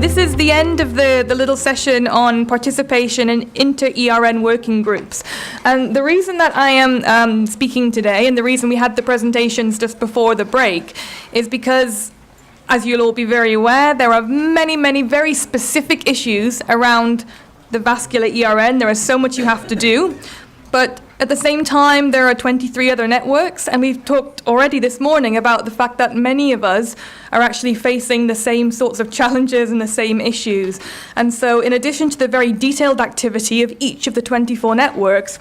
This is the end of the little session on participation in interERN working groups. And the reason that I am speaking today, and the reason we had the presentations just before the break, is because, as you'll all be very aware, there are many, many very specific issues around the vascular ERN. There is so much you have to do. But at the same time, there are 23 other networks, and we've talked already this morning about the fact that many of us are actually facing the same sorts of challenges and the same issues. And so in addition to the very detailed activity of each of the 24 networks,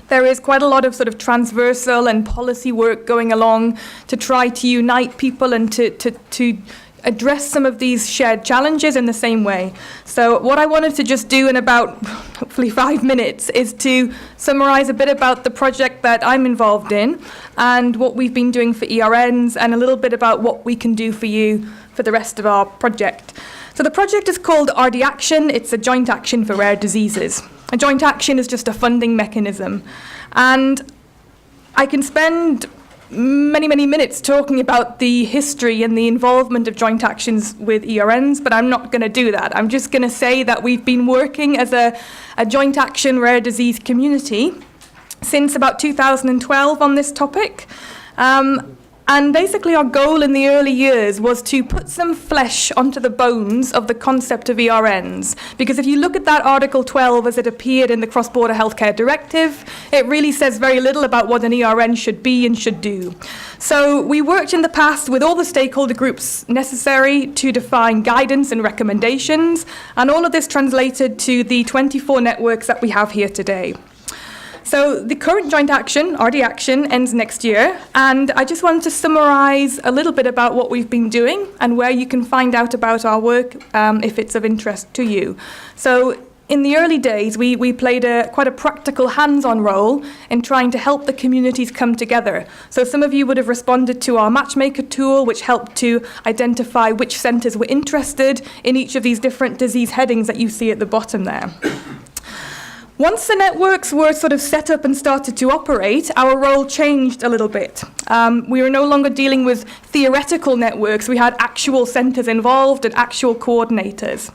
there is quite a lot of sort of transversal and policy work going along to try to unite people and to address some of these shared challenges in the same way. So what I wanted to just do in about hopefully 5 minutes is to summarize a bit about the project that I'm involved in and what we've been doing for ERNs, and a little bit about what we can do for you for the rest of our project. So the project is called RD Action. It's a joint action for rare diseases. A joint action is just a funding mechanism. And I can spend many, many minutes talking about the history and the involvement of joint actions with ERNs, but I'm not going to do that. I'm just going to say that we've been working as a joint action rare disease community since about 2012 on this topic. And basically our goal in the early years was to put some flesh onto the bones of the concept of ERNs. Because if you look at that Article 12 as it appeared in the Cross-Border Healthcare Directive, it really says very little about what an ERN should be and should do. So we worked in the past with all the stakeholder groups necessary to define guidance and recommendations, and all of this translated to the 24 networks that we have here today. So the current joint action, RD Action, ends next year, and I just wanted to summarize a little bit about what we've been doing and where you can find out about our work if it's of interest to you. So in the early days, we played quite a practical hands-on role in trying to help the communities come together. So some of you would have responded to our matchmaker tool, which helped to identify which centres were interested in each of these different disease headings that you see at the bottom there. Once the networks were sort of set up and started to operate, our role changed a little bit. We were no longer dealing with theoretical networks. We had actual centres involved and actual coordinators.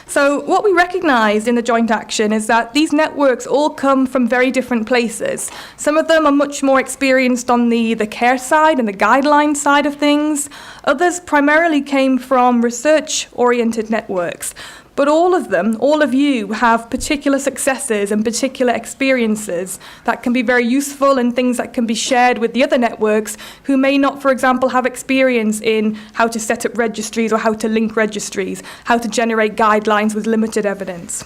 So what we recognised in the joint action is that these networks all come from very different places. Some of them are much more experienced on the care side and the guideline side of things. Others primarily came from research-oriented networks. But all of them, all of you, have particular successes and particular experiences that can be very useful and things that can be shared with the other networks who may not, for example, have experience in how to set up registries or how to link registries, how to generate guidelines with limited evidence.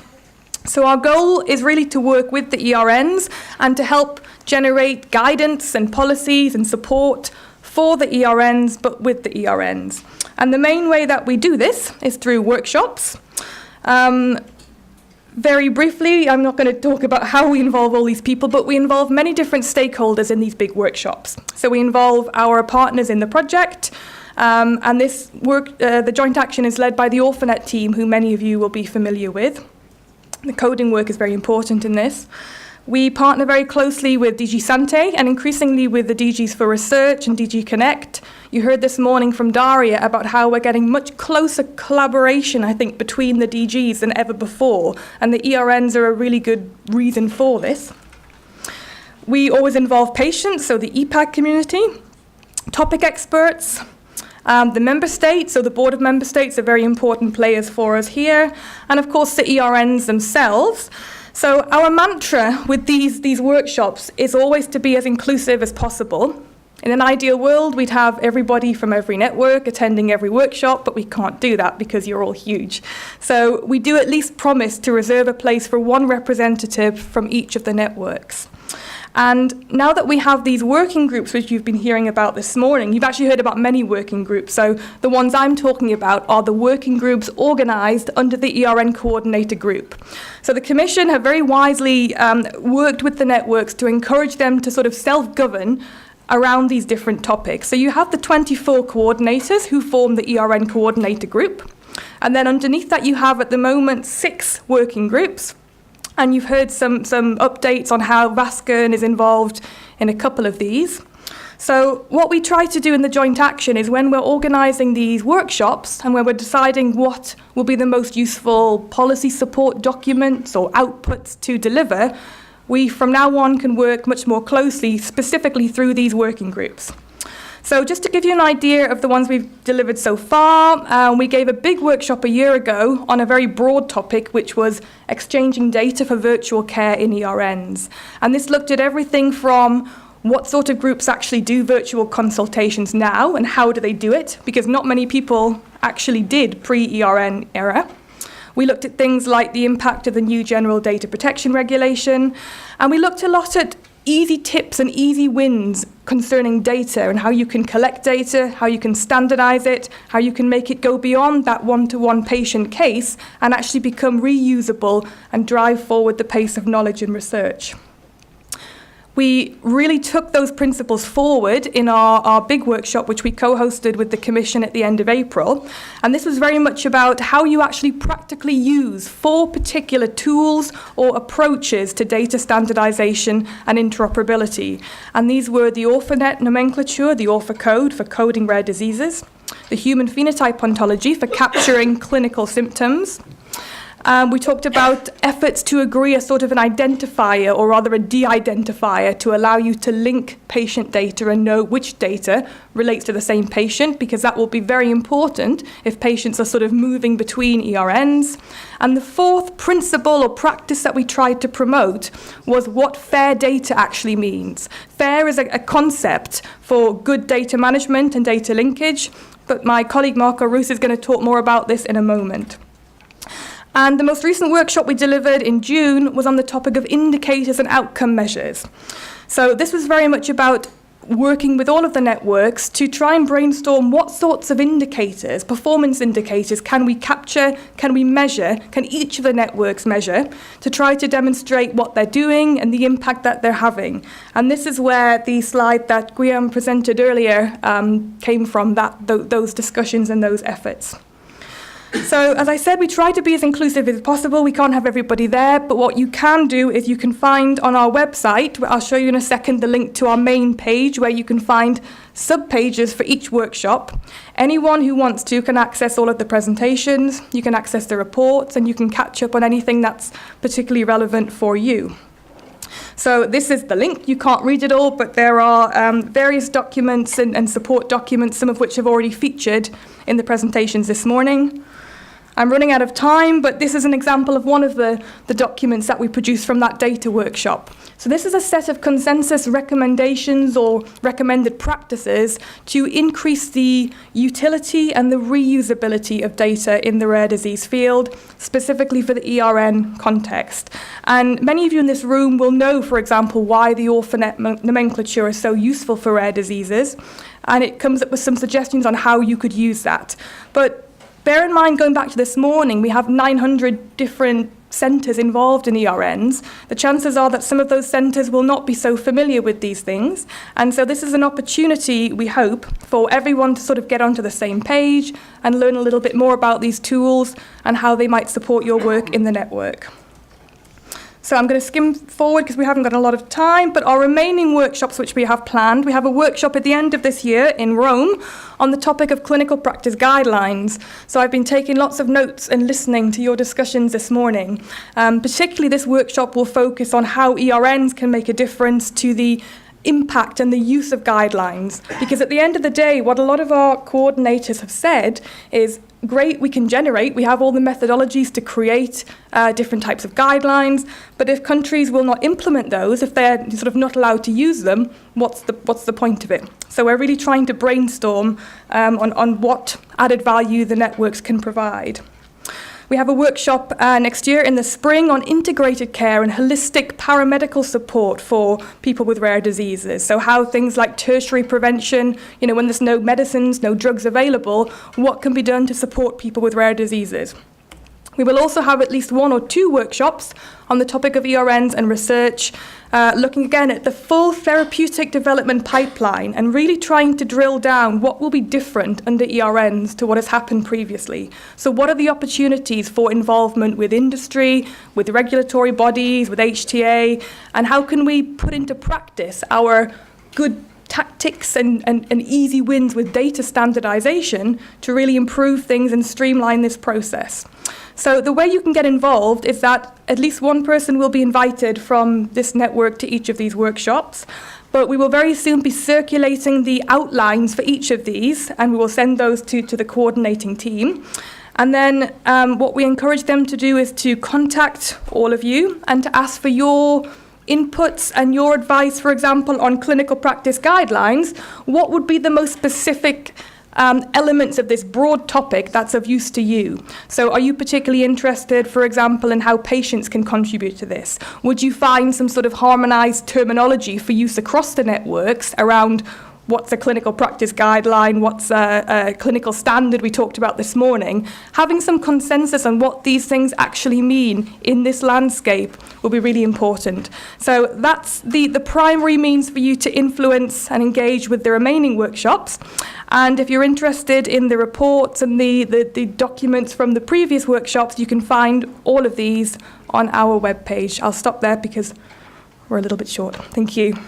So our goal is really to work with the ERNs and to help generate guidance and policies and support for the ERNs, but with the ERNs. And the main way that we do this is through workshops. Very briefly, I'm not going to talk about how we involve all these people, but we involve many different stakeholders in these big workshops. So we involve our partners in the project, and this work, the joint action is led by the Orphanet team, who many of you will be familiar with. The coding work is very important in this. We partner very closely with DG Sante and increasingly with the DGs for Research and DG Connect. You heard this morning from Daria about how we're getting much closer collaboration, I think, between the DGs than ever before, and the ERNs are a really good reason for this. We always involve patients, so the EPAG community, topic experts, the member states, so the board of member states are very important players for us here, and of course the ERNs themselves. So our mantra with these workshops is always to be as inclusive as possible. In an ideal world, we'd have everybody from every network attending every workshop, but we can't do that because you're all huge. So we do at least promise to reserve a place for one representative from each of the networks. And now that we have these working groups, which you've been hearing about this morning, you've actually heard about many working groups. So the ones I'm talking about are the working groups organised under the ERN coordinator group. So the Commission have very wisely worked with the networks to encourage them to sort of self-govern around these different topics. So you have the 24 coordinators who form the ERN coordinator group. And then underneath that you have at the moment 6 working groups. And you've heard some updates on how VASCERN is involved in a couple of these. So what we try to do in the joint action is when we're organising these workshops and when we're deciding what will be the most useful policy support documents or outputs to deliver, we from now on can work much more closely, specifically through these working groups. So just to give you an idea of the ones we've delivered so far, we gave a big workshop a year ago on a very broad topic, which was exchanging data for virtual care in ERNs. And this looked at everything from what sort of groups actually do virtual consultations now and how do they do it, because not many people actually did pre-ERN era. We looked at things like the impact of the new General Data Protection Regulation, and we looked a lot at easy tips and easy wins concerning data and how you can collect data, how you can standardize it, how you can make it go beyond that one-to-one patient case and actually become reusable and drive forward the pace of knowledge and research. We really took those principles forward in our big workshop, which we co-hosted with the Commission at the end of April. And this was very much about how you actually practically use 4 particular tools or approaches to data standardization and interoperability. And these were the OrphaNet nomenclature, the Orpha code for coding rare diseases, the human phenotype ontology for capturing clinical symptoms. We talked about efforts to agree a sort of an identifier, or rather a de-identifier, to allow you to link patient data and know which data relates to the same patient, because that will be very important if patients are sort of moving between ERNs. And the 4th principle or practice that we tried to promote was what fair data actually means. Fair is a concept for good data management and data linkage, but my colleague Marco Roos is going to talk more about this in a moment. And the most recent workshop we delivered in June was on the topic of indicators and outcome measures. So this was very much about working with all of the networks to try and brainstorm what sorts of indicators, performance indicators, can we capture, can we measure, can each of the networks measure, to try to demonstrate what they're doing and the impact that they're having. And this is where the slide that Guillaume presented earlier came from, those discussions and those efforts. So, as I said, we try to be as inclusive as possible. We can't have everybody there, but what you can do is you can find on our website, I'll show you in a second, the link to our main page where you can find sub-pages for each workshop. Anyone who wants to can access all of the presentations, you can access the reports, and you can catch up on anything that's particularly relevant for you. So this is the link. You can't read it all, but there are various documents and support documents, some of which have already featured in the presentations this morning. I'm running out of time, but this is an example of one of the documents that we produced from that data workshop. So this is a set of consensus recommendations or recommended practices to increase the utility and the reusability of data in the rare disease field, specifically for the ERN context. And many of you in this room will know, for example, why the OrphaNet nomenclature is so useful for rare diseases, and it comes up with some suggestions on how you could use that. But bear in mind, going back to this morning, we have 900 different centres involved in ERNs. The chances are that some of those centres will not be so familiar with these things. And so this is an opportunity, we hope, for everyone to sort of get onto the same page and learn a little bit more about these tools and how they might support your work in the network. So I'm going to skim forward because we haven't got a lot of time, but our remaining workshops which we have planned, we have a workshop at the end of this year in Rome on the topic of clinical practice guidelines. So I've been taking lots of notes and listening to your discussions this morning. Particularly this workshop will focus on how ERNs can make a difference to the impact and the use of guidelines. Because at the end of the day, what a lot of our coordinators have said is, great, we can generate, we have all the methodologies to create different types of guidelines, but if countries will not implement those, if they're sort of not allowed to use them, what's the point of it? So we're really trying to brainstorm on what added value the networks can provide. We have a workshop next year in the spring on integrated care and holistic paramedical support for people with rare diseases. So how things like tertiary prevention, when there's no medicines, no drugs available, what can be done to support people with rare diseases. We will also have at least 1 or 2 workshops on the topic of ERNs and research, looking again at the full therapeutic development pipeline and really trying to drill down what will be different under ERNs to what has happened previously. So what are the opportunities for involvement with industry, with regulatory bodies, with HTA, and how can we put into practice our good tactics and easy wins with data standardization to really improve things and streamline this process. So the way you can get involved is that at least one person will be invited from this network to each of these workshops, but we will very soon be circulating the outlines for each of these, and we will send those to the coordinating team. And then what we encourage them to do is to contact all of you and to ask for your inputs and your advice, for example, on clinical practice guidelines. What would be the most specific elements of this broad topic that's of use to you? So are you particularly interested, for example, in how patients can contribute to this? Would you find some sort of harmonized terminology for use across the networks around what's a clinical practice guideline, what's a clinical standard we talked about this morning? Having some consensus on what these things actually mean in this landscape will be really important. So that's the primary means for you to influence and engage with the remaining workshops. And if you're interested in the reports and the documents from the previous workshops, you can find all of these on our webpage. I'll stop there because we're a little bit short. Thank you.